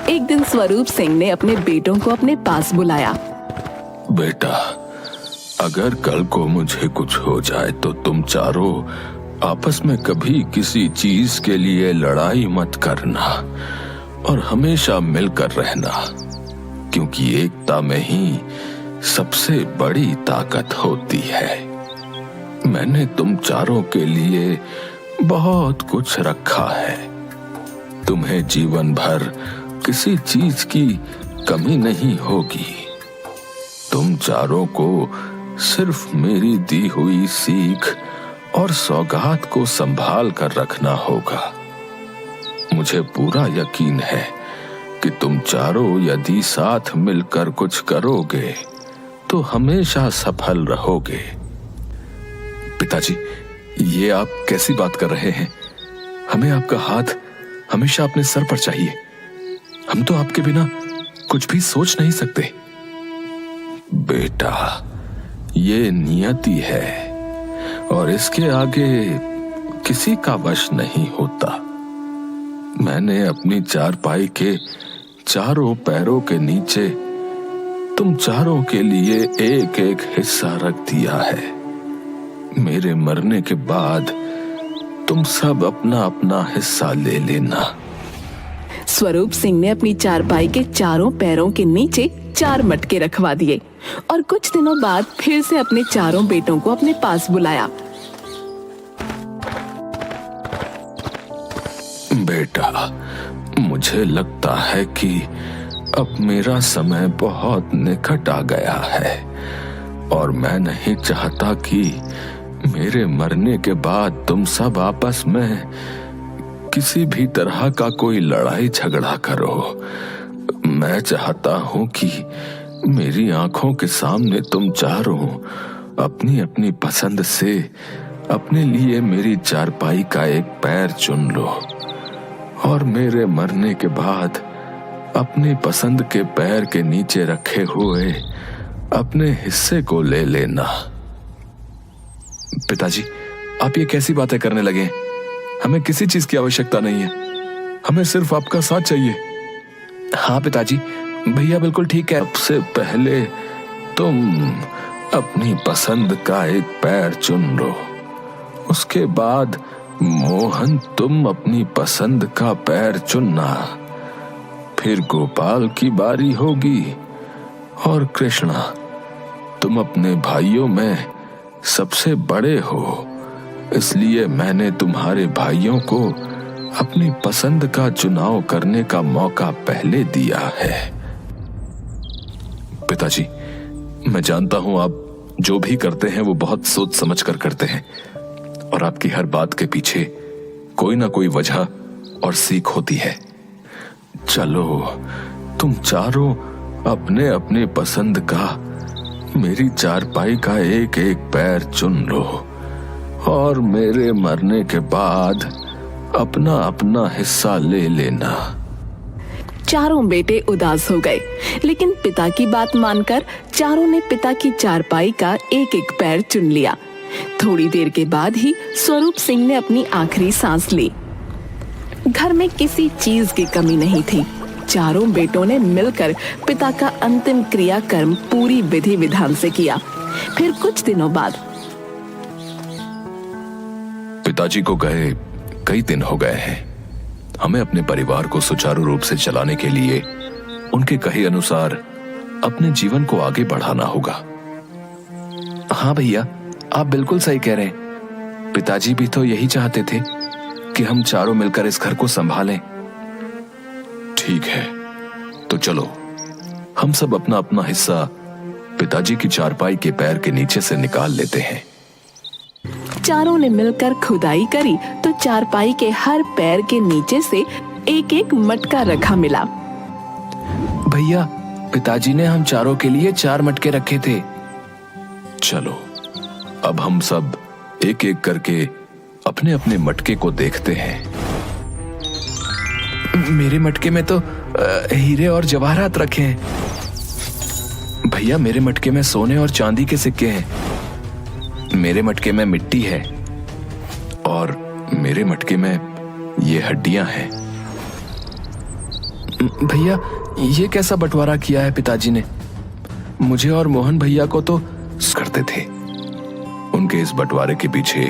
एक दिन स्वरूप सिंह ने अपने बेटों को अपने पास बुलाया। बेटा, अगर कल को मुझे कुछ हो जाए तो तुम चारों आपस में कभी किसी चीज के लिए लड़ाई मत करना और हमेशा मिलकर रहना, क्योंकि एकता में ही सबसे बड़ी ताकत होती है। मैंने तुम चारों के लिए बहुत कुछ रखा है। तुम्हें जीवन भर किसी चीज की कमी नहीं होगी। तुम चारों को सिर्फ मेरी दी हुई सीख और सौगात को संभाल कर रखना होगा। मुझे पूरा यकीन है कि तुम चारों यदि साथ मिलकर कुछ करोगे तो हमेशा सफल रहोगे। पिताजी, ये आप कैसी बात कर रहे हैं? हमें आपका हाथ हमेशा अपने सर पर चाहिए। हम तो आपके बिना कुछ भी सोच नहीं सकते। बेटा, ये नियति है और इसके आगे किसी का वश नहीं होता। मैंने अपनी चारपाई के चारों पैरों के नीचे तुम चारों के लिए एक एक हिस्सा रख दिया है। मेरे मरने के बाद तुम सब अपना अपना हिस्सा ले लेना। स्वरूप सिंह ने अपनी चारपाई के चारों पैरों के नीचे 4 मटके रखवा दिए और कुछ दिनों बाद फिर से अपने चारों बेटों को अपने पास बुलाया। बेटा, मुझे लगता है कि अब मेरा समय बहुत निकट आ गया है और मैं नहीं चाहता कि मेरे मरने के बाद तुम सब आपस में किसी भी तरह का कोई लड़ाई झगड़ा करो। मैं चाहता हूं कि मेरी आंखों के सामने तुम चारों अपनी अपनी पसंद से अपने लिए मेरी चारपाई का एक पैर चुन लो और मेरे मरने के बाद अपनी पसंद के पैर के नीचे रखे हुए अपने हिस्से को ले लेना। पिताजी, आप ये कैसी बातें करने लगे? हमें किसी चीज की आवश्यकता नहीं है। हमें सिर्फ आपका साथ चाहिए। हाँ पिताजी, भैया बिल्कुल ठीक है। सबसे पहले तुम अपनी पसंद का एक पैर चुन लो। उसके बाद मोहन, तुम अपनी पसंद का पैर चुनना। फिर गोपाल की बारी होगी और कृष्णा, तुम अपने भाइयों में सबसे बड़े हो, इसलिए मैंने तुम्हारे भाइयों को अपनी पसंद का चुनाव करने का मौका पहले दिया है। पिताजी, मैं जानता हूं आप जो भी करते हैं वो बहुत सोच समझ कर करते हैं और आपकी हर बात के पीछे कोई ना कोई वजह और सीख होती है। चलो, तुम चारों अपने अपने पसंद का मेरी चारपाई का एक एक पैर चुन लो और मेरे मरने के बाद अपना अपना हिस्सा ले लेना। चारों बेटे उदास हो गए, लेकिन पिता की बात मानकर चारों ने पिता की चारपाई का एक एक पैर चुन लिया। थोड़ी देर के बाद ही स्वरूप सिंह ने अपनी आखिरी सांस ली। घर में किसी चीज की कमी नहीं थी। चारों बेटों ने मिलकर पिता का अंतिम क्रियाकर्म पूरी विधि विधान से किया। फिर कुछ दिनों बाद पिताजी को गए कई दिन हो गए हैं। हमें अपने परिवार को सुचारू रूप से चलाने के लिए उनके कहे अनुसार अपने जीवन को आगे बढ़ाना होगा। हाँ भैया, आप बिल्कुल सही कह रहे हैं। पिताजी भी तो यही चाहते थे कि हम चारों मिलकर इस घर को संभालें। ठीक है, तो चलो हम सब अपना अपना हिस्सा पिताजी की चारपाई के पैर के नीचे से निकाल लेते हैं। चारों ने मिलकर खुदाई करी तो चारपाई के हर पैर के नीचे से एक एक मटका रखा मिला। भैया, पिताजी ने हम चारों के लिए 4 मटके रखे थे। चलो, अब हम सब एक एक करके अपने अपने मटके को देखते हैं। मेरे मटके में तो हीरे और जवाहरात रखे हैं। भैया, मेरे मटके में सोने और चांदी के सिक्के हैं। मेरे मटके में मिट्टी है और मेरे मटके में ये हड्डियां हैं। भैया, ये कैसा बंटवारा किया है पिताजी ने? मुझे और मोहन भैया को तो करते थे। उनके इस बंटवारे के पीछे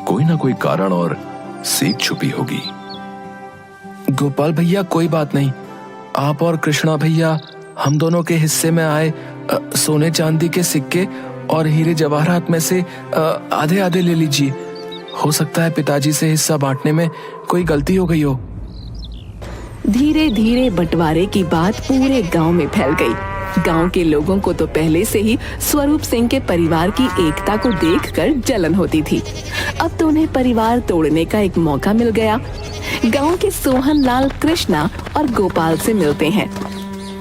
कोई ना कोई कारण और सीख छुपी होगी। गोपाल भैया, कोई बात नहीं, आप और कृष्णा भैया हम दोनों के हिस्से में आए सोने चांदी के सिक्के और हीरे जवाहरात में से आधे आधे ले लीजिए। हो सकता है पिताजी से हिस्सा बांटने में कोई गलती हो गई हो। धीरे धीरे बंटवारे की बात पूरे गांव में फैल गई। गांव के लोगों को तो पहले से ही स्वरूप सिंह के परिवार की एकता को देखकर जलन होती थी। अब तो उन्हें परिवार तोड़ने का एक मौका मिल गया। गांव के सोहन लाल कृष्णा और गोपाल से मिलते हैं।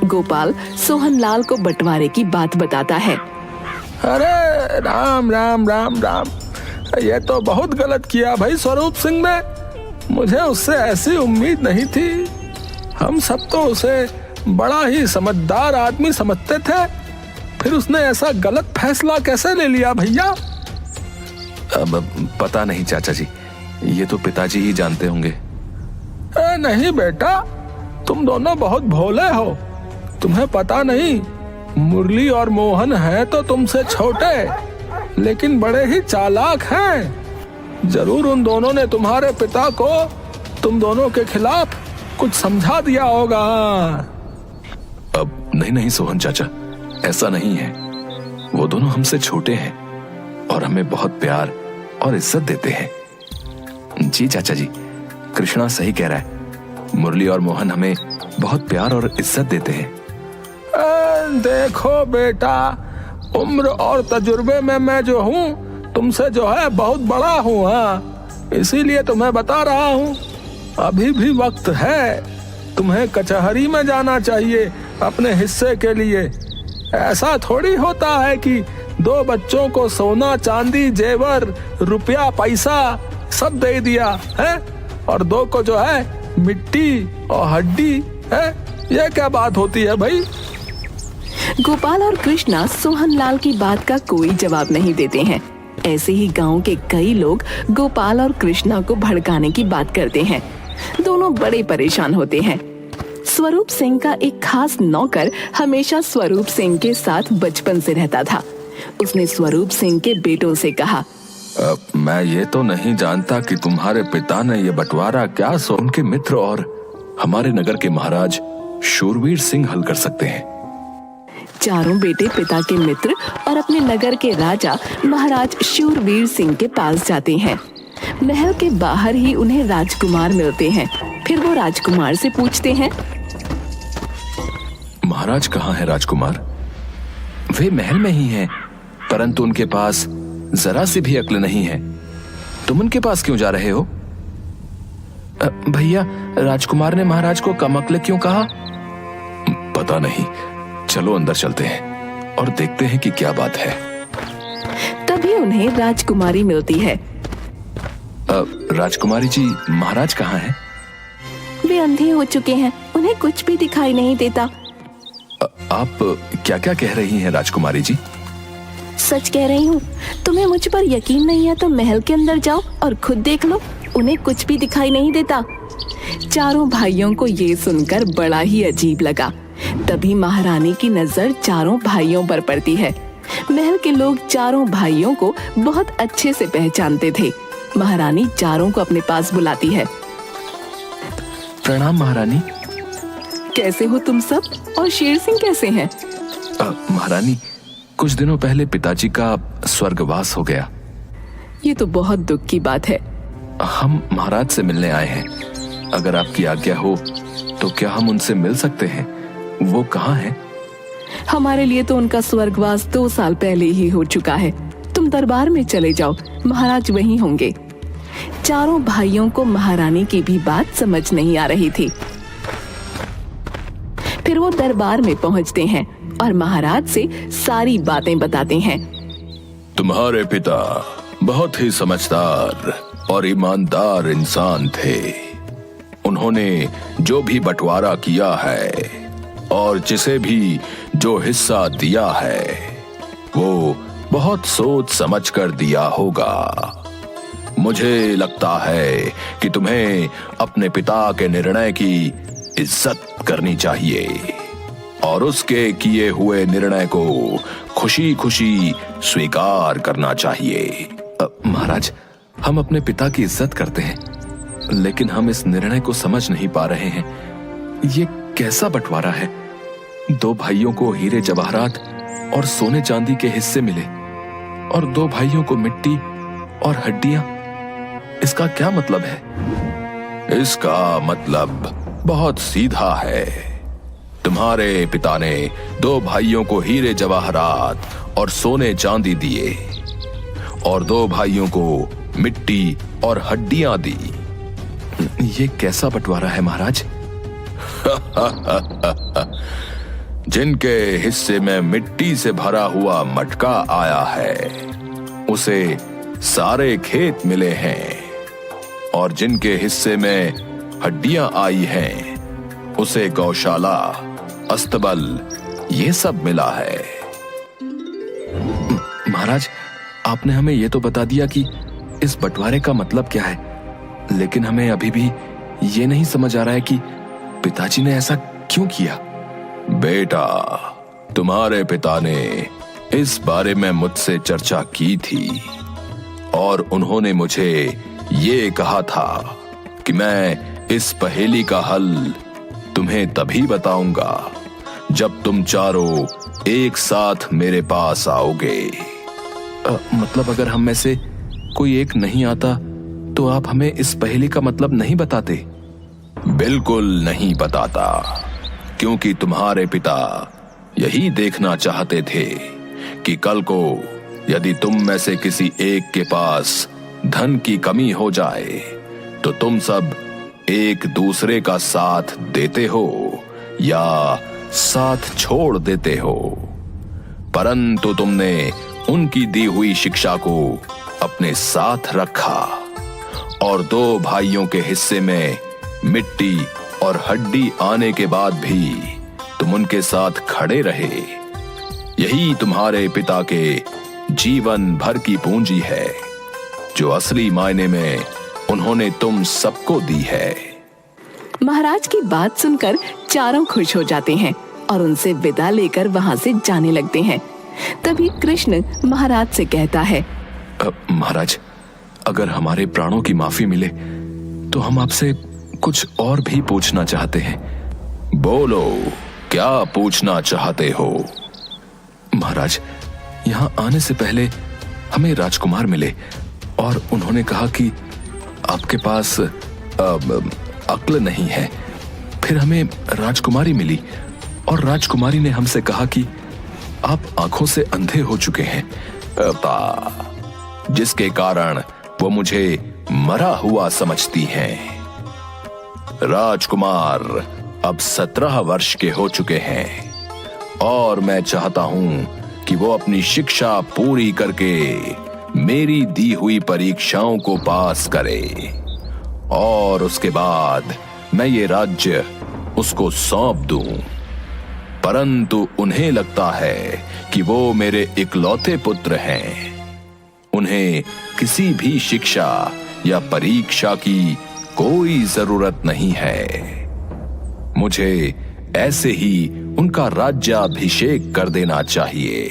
गोपाल सोहन लाल को बंटवारे की बात बताता है। अरे राम राम राम राम, ये तो बहुत गलत किया भाई स्वरूप सिंह ने। मुझे उससे ऐसी उम्मीद नहीं थी। हम सब तो उसे बड़ा ही समझदार आदमी समझते थे, फिर उसने ऐसा गलत फैसला कैसे ले लिया भैया? अब पता नहीं चाचा जी, ये तो पिताजी ही जानते होंगे। नहीं बेटा, तुम दोनों बहुत भोले हो। तुम्हें पता नहीं, मुरली और मोहन हैं तो तुमसे छोटे, लेकिन बड़े ही चालाक हैं। जरूर उन दोनों ने तुम्हारे पिता को तुम दोनों के खिलाफ कुछ समझा दिया होगा। अब नहीं सोहन चाचा, ऐसा नहीं है। वो दोनों हमसे छोटे हैं और हमें बहुत प्यार और इज्जत देते हैं। जी चाचा जी, कृष्णा सही कह रहा है। मुरली और मोहन हमें बहुत प्यार और इज्जत देते हैं। देखो बेटा, उम्र और तजुर्बे में मैं जो हूँ तुमसे जो है बहुत बड़ा हूँ। हाँ, इसीलिए तुम्हें बता रहा हूँ, अभी भी वक्त है। तुम्हें कचहरी में जाना चाहिए अपने हिस्से के लिए। ऐसा थोड़ी होता है कि दो बच्चों को सोना चांदी जेवर रुपया पैसा सब दे दिया है और दो को जो है मिट्टी और हड्डी है। ये क्या बात होती है भाई? गोपाल और कृष्णा सोहन लाल की बात का कोई जवाब नहीं देते हैं। ऐसे ही गांव के कई लोग गोपाल और कृष्णा को भड़काने की बात करते हैं। दोनों बड़े परेशान होते हैं। स्वरूप सिंह का एक खास नौकर हमेशा स्वरूप सिंह के साथ बचपन से रहता था। उसने स्वरूप सिंह के बेटों से कहा, मैं ये तो नहीं जानता कि तुम्हारे पिता ने ये बंटवारा क्या उनके मित्र और हमारे नगर के महाराज शूरवीर सिंह हल कर सकते हैं। चारों बेटे पिता के मित्र और अपने नगर के राजा महाराज शूरवीर सिंह के पास जाते हैं। महल के बाहर ही उन्हें राजकुमार मिलते हैं। फिर वो राजकुमार से पूछते हैं, महाराज कहाँ है राजकुमार? वे महल में ही हैं, परंतु उनके पास जरा सी भी अक्ल नहीं है। तुम उनके पास क्यों जा रहे हो? भैया, राजकुमार ने महाराज को कम अक्ल क्यों कहा? पता नहीं, चलो अंदर चलते हैं और देखते हैं कि क्या बात है। तभी उन्हें राजकुमारी मिलती है। राजकुमारी जी, महाराज कहाँ हैं? वे अंधे हो चुके हैं, उन्हें कुछ भी दिखाई नहीं देता। आप क्या क्या कह रही हैं राजकुमारी जी? सच कह रही हूँ। तुम्हें मुझ पर यकीन नहीं है तो महल के अंदर जाओ और खुद देख लो, उन्हें कुछ भी दिखाई नहीं देता। चारों भाइयों को ये सुनकर बड़ा ही अजीब लगा। तभी महारानी की नजर चारों भाइयों पर पड़ती है। महल के लोग चारों भाइयों को बहुत अच्छे से पहचानते थे। महारानी चारों को अपने पास बुलाती है। प्रणाम महारानी। कैसे हो तुम सब, और शेर सिंह कैसे हैं? महारानी, कुछ दिनों पहले पिताजी का स्वर्गवास हो गया। ये तो बहुत दुख की बात है। हम महाराज से मिलने आए हैं। अगर आपकी आज्ञा हो तो क्या हम उनसे मिल सकते हैं? वो कहाँ हैं? हमारे लिए तो उनका स्वर्गवास 2 साल पहले ही हो चुका है। तुम दरबार में चले जाओ, महाराज वहीं होंगे। चारों भाइयों को महारानी की भी बात समझ नहीं आ रही थी। फिर वो दरबार में पहुंचते हैं और महाराज से सारी बातें बताते हैं। तुम्हारे पिता बहुत ही समझदार और ईमानदार इंसान थे। उन्होंने जो भी बंटवारा किया है और जिसे भी जो हिस्सा दिया है, वो बहुत सोच समझ कर दिया होगा। मुझे लगता है कि तुम्हें अपने पिता के निर्णय की इज्जत करनी चाहिए और उसके किए हुए निर्णय को खुशी खुशी स्वीकार करना चाहिए। महाराज, हम अपने पिता की इज्जत करते हैं, लेकिन हम इस निर्णय को समझ नहीं पा रहे हैं। ये कैसा बंटवारा है? 2 भाइयों को हीरे जवाहरात और सोने चांदी के हिस्से मिले और 2 भाइयों को मिट्टी और हड्डियां। इसका क्या मतलब है? इसका मतलब बहुत सीधा है। तुम्हारे पिता ने 2 भाइयों को हीरे जवाहरात और सोने चांदी दिए और 2 भाइयों को मिट्टी और हड्डियां दी। ये कैसा बंटवारा है महाराज? जिनके हिस्से में मिट्टी से भरा हुआ मटका आया है उसे सारे खेत मिले हैं और जिनके हिस्से में हड्डियां आई हैं उसे गौशाला, अस्तबल ये सब मिला है। महाराज, आपने हमें ये तो बता दिया कि इस बंटवारे का मतलब क्या है, लेकिन हमें अभी भी ये नहीं समझ आ रहा है कि पिताजी ने ऐसा क्यों किया। बेटा, तुम्हारे पिता ने इस बारे में मुझसे चर्चा की थी और उन्होंने मुझे ये कहा था कि मैं इस पहेली का हल तुम्हें तभी बताऊंगा जब तुम चारों एक साथ मेरे पास आओगे। मतलब अगर हम में से कोई एक नहीं आता तो आप हमें इस पहेली का मतलब नहीं बताते? बिल्कुल नहीं बताता, क्योंकि तुम्हारे पिता यही देखना चाहते थे कि कल को यदि तुम में से किसी एक के पास धन की कमी हो जाए तो तुम सब एक दूसरे का साथ देते हो या साथ छोड़ देते हो। परंतु तुमने उनकी दी हुई शिक्षा को अपने साथ रखा और 2 भाइयों के हिस्से में मिट्टी और हड्डी आने के बाद भी तुम उनके साथ खड़े रहे। यही तुम्हारे पिता के जीवन भर की पूंजी है जो असली मायने में उन्होंने तुम सबको दी है। महाराज की बात सुनकर चारों खुश हो जाते हैं और उनसे विदा लेकर वहां से जाने लगते हैं। तभी कृष्ण महाराज से कहता है, महाराज, अगर हमारे प्राणों की माफी मिले तो हम आपसे कुछ और भी पूछना चाहते हैं। बोलो, क्या पूछना चाहते हो? महाराज, यहाँ आने से पहले हमें राजकुमार मिले और उन्होंने कहा कि आपके पास अक्ल नहीं है। फिर हमें राजकुमारी मिली और राजकुमारी ने हमसे कहा कि आप आंखों से अंधे हो चुके हैं, जिसके कारण वो मुझे मरा हुआ समझती हैं। राजकुमार अब 17 वर्ष के हो चुके हैं और मैं चाहता हूं कि वो अपनी शिक्षा पूरी करके मेरी दी हुई परीक्षाओं को पास करे और उसके बाद मैं ये राज्य उसको सौंप दूं। परंतु उन्हें लगता है कि वो मेरे इकलौते पुत्र हैं। उन्हें किसी भी शिक्षा या परीक्षा की कोई जरूरत नहीं है। मुझे ऐसे ही उनका राज्याभिषेक कर देना चाहिए,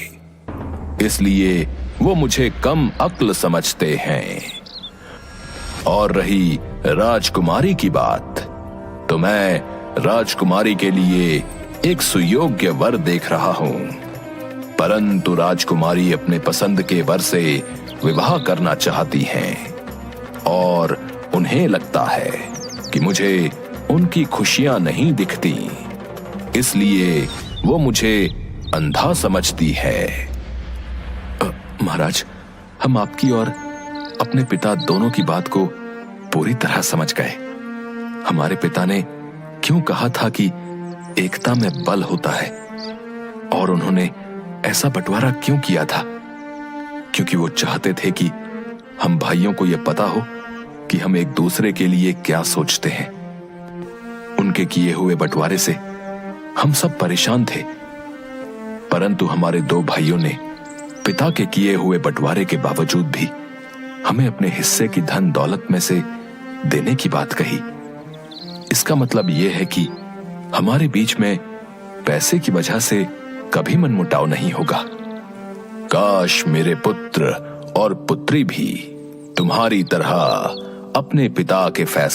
इसलिए वो मुझे कम अक्ल समझते हैं। और रही राजकुमारी की बात, तो मैं राजकुमारी के लिए एक सुयोग्य वर देख रहा हूं, परंतु राजकुमारी अपने पसंद के वर से विवाह करना चाहती हैं और उन्हें लगता है कि मुझे उनकी खुशियां नहीं दिखती, इसलिए वो मुझे अंधा समझती है। महाराज, हम आपकी और अपने पिता दोनों की बात को पूरी तरह समझ गए। हमारे पिता ने क्यों कहा था कि एकता में बल होता है, और उन्होंने ऐसा बंटवारा क्यों किया था, क्योंकि वो चाहते थे कि हम भाइयों को यह पता हो कि हम एक दूसरे के लिए क्या सोचते हैं। उनके किए हुए बंटवारे से हम सब परेशान थे, परंतु हमारे 2 भाइयों ने पिता के किए हुए बंटवारे के बावजूद भी हमें अपने हिस्से की धन दौलत में से देने की बात कही। इसका मतलब यह है कि हमारे बीच में पैसे की वजह से कभी मनमुटाव नहीं होगा। काश मेरे पुत्र और पुत्री भी तुम्हारी तरह अपने पिता के फैसले